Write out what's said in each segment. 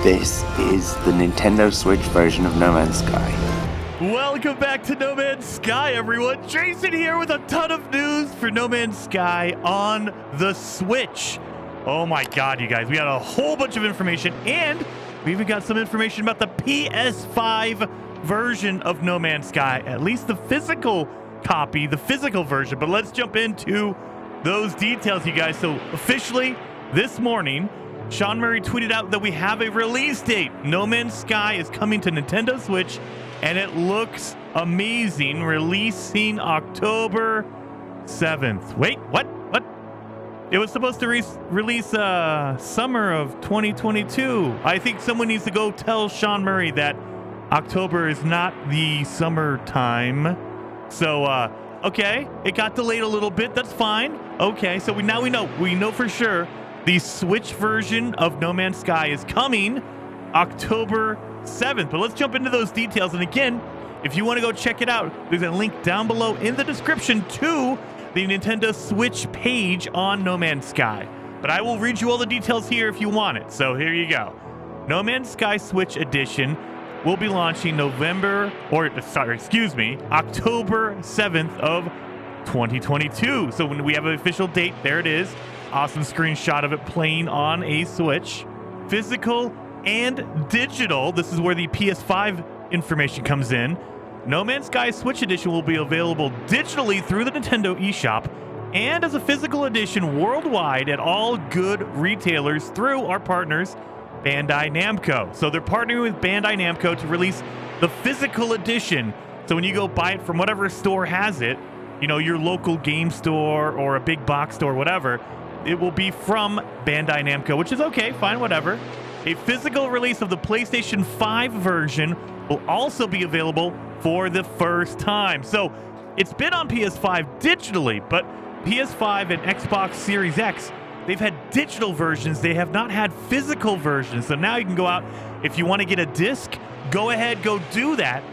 This is the Nintendo Switch version of No Man's Sky. Welcome back to No Man's Sky, everyone. Jason here with a ton of news for No Man's Sky on the Switch. Oh my god, you guys. We got a whole bunch of information, and we even got some information about the PS5 version of No Man's Sky. At least the physical copy, the physical version. But let's jump into those details, you guys. So officially, this morning, Sean Murray tweeted out that we have a release date. No Man's Sky is coming to Nintendo Switch, and it looks amazing. Releasing October 7th. Wait, what? It was supposed to release summer of 2022. I think someone needs to go tell Sean Murray that October is not the summertime. So, okay, it got delayed a little bit. That's fine. Okay, so we know for sure the Switch version of No Man's Sky is coming October 7th. But let's jump into those details. And again, if you want to go check it out, there's a link down below in the description to the Nintendo Switch page on No Man's Sky. But I will read you all the details here if you want it. So here you go. No Man's Sky Switch Edition will be launching October 7th of 2022. So when we have an official date, there it is. Awesome screenshot of it playing on a Switch. Physical and digital. This is where the PS5 information comes in. No Man's Sky Switch Edition will be available digitally through the Nintendo eShop and as a physical edition worldwide at all good retailers through our partners, Bandai Namco. So they're partnering with Bandai Namco to release the physical edition. So when you go buy it from whatever store has it, you know, your local game store or a big box store, whatever, it will be from Bandai Namco, which is okay, fine, whatever. A physical release of the PlayStation 5 version will also be available for the first time. So it's been on PS5 digitally, but PS5 and Xbox Series X, they've had digital versions. They have not had physical versions. So now you can go out. If you want to get a disc, go ahead, go do that.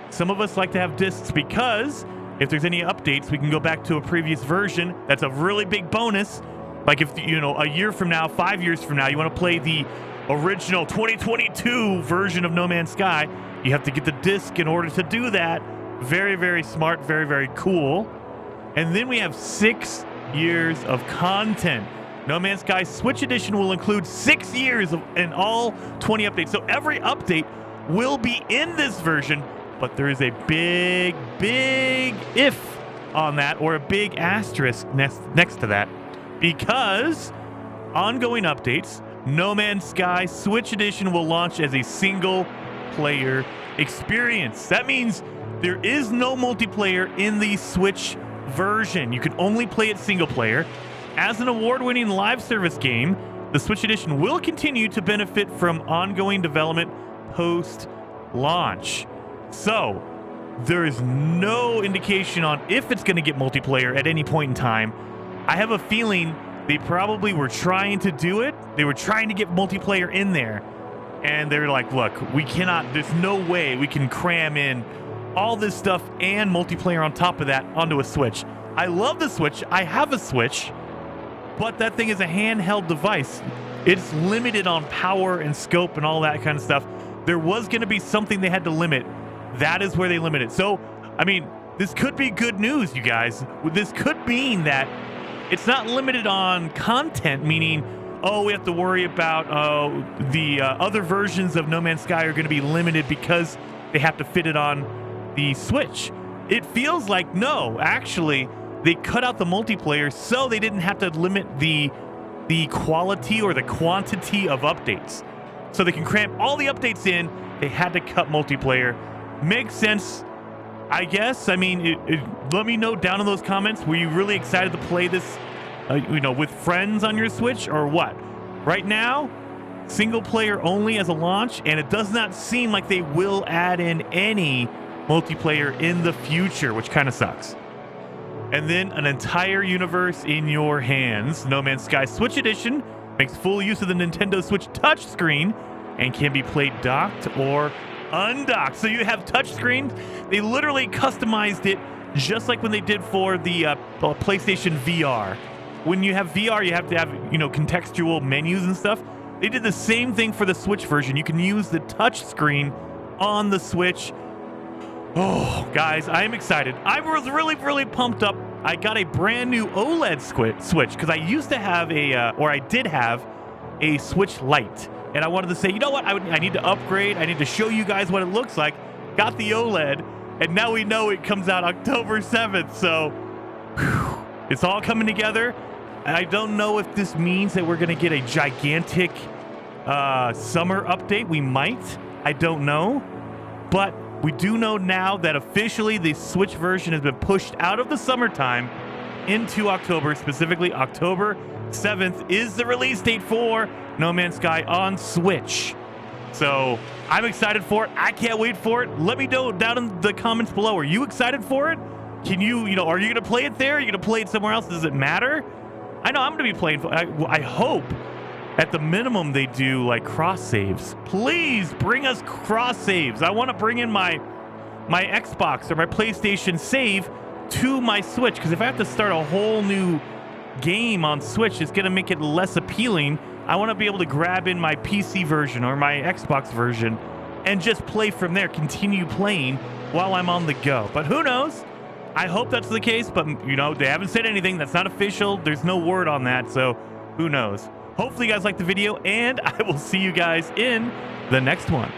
Some of us like to have discs because if there's any updates, we can go back to a previous version. That's a really big bonus. Like if, you know, a year from now, 5 years from now, you want to play the original 2022 version of No Man's Sky, you have to get the disc in order to do that. Very, very smart, very, very cool. And then we have 6 years of content. No Man's Sky Switch Edition will include 6 years of and all 20 updates. So every update will be in this version, but there is a big, big if on that, or a big asterisk next to that, because ongoing updates, No Man's Sky Switch Edition will launch as a single-player experience. That means there is no multiplayer in the Switch version. You can only play it single-player. As an award-winning live service game, the Switch Edition will continue to benefit from ongoing development post-launch. So, there is no indication on if it's going to get multiplayer at any point in time. I have a feeling they probably were trying to do it. They were trying to get multiplayer in there. And they're like, look, we cannot, there's no way we can cram in all this stuff and multiplayer on top of that onto a Switch. I love the Switch. I have a Switch. But that thing is a handheld device. It's limited on power and scope and all that kind of stuff. There was going to be something they had to limit. That is where they limit it. So, I mean, this could be good news, you guys. This could mean that it's not limited on content, meaning, oh, we have to worry about the other versions of No Man's Sky are going to be limited because they have to fit it on the Switch. It feels like, no, actually, they cut out the multiplayer so they didn't have to limit the quality or the quantity of updates. So they can cram all the updates in. They had to cut multiplayer. Makes sense, I guess. I mean, let me know down in those comments. Were you really excited to play this, with friends on your Switch or what? Right now, single player only as a launch, and it does not seem like they will add in any multiplayer in the future, which kind of sucks. And then an entire universe in your hands. No Man's Sky Switch Edition makes full use of the Nintendo Switch touchscreen and can be played docked or undocked. So you have touchscreen. They literally customized it just like when they did for the PlayStation VR. When you have VR, you have to have, contextual menus and stuff. They did the same thing for the Switch version. You can use the touch screen on the Switch. Oh, guys, I am excited. I was really pumped up. I got a brand new OLED Switch because I used to have I did have a Switch Lite. And I wanted to say, you know what? I need to upgrade. I need to show you guys what it looks like. Got the OLED, and now we know it comes out October 7th. So whew, it's all coming together. I don't know if this means that we're going to get a gigantic summer update. We might. I don't know. But we do know now that officially the Switch version has been pushed out of the summertime into October. Specifically, October 7th is the release date for No Man's Sky on Switch. So I'm excited for it. I can't wait for it. Let me know down in the comments below. Are you excited for it? Can you are you going to play it there? Are you going to play it somewhere else? Does it matter? I know I'm going to be playing. I hope at the minimum they do like cross saves. Please bring us cross saves. I want to bring in my Xbox or my PlayStation save to my Switch, because if I have to start a whole new game on Switch, it's going to make it less appealing. I want to be able to grab in my PC version or my Xbox version and just play from there, continue playing while I'm on the go. But who knows? I hope that's the case, but they haven't said anything. That's not official. There's no word on that, so who knows? Hopefully you guys liked the video, and I will see you guys in the next one.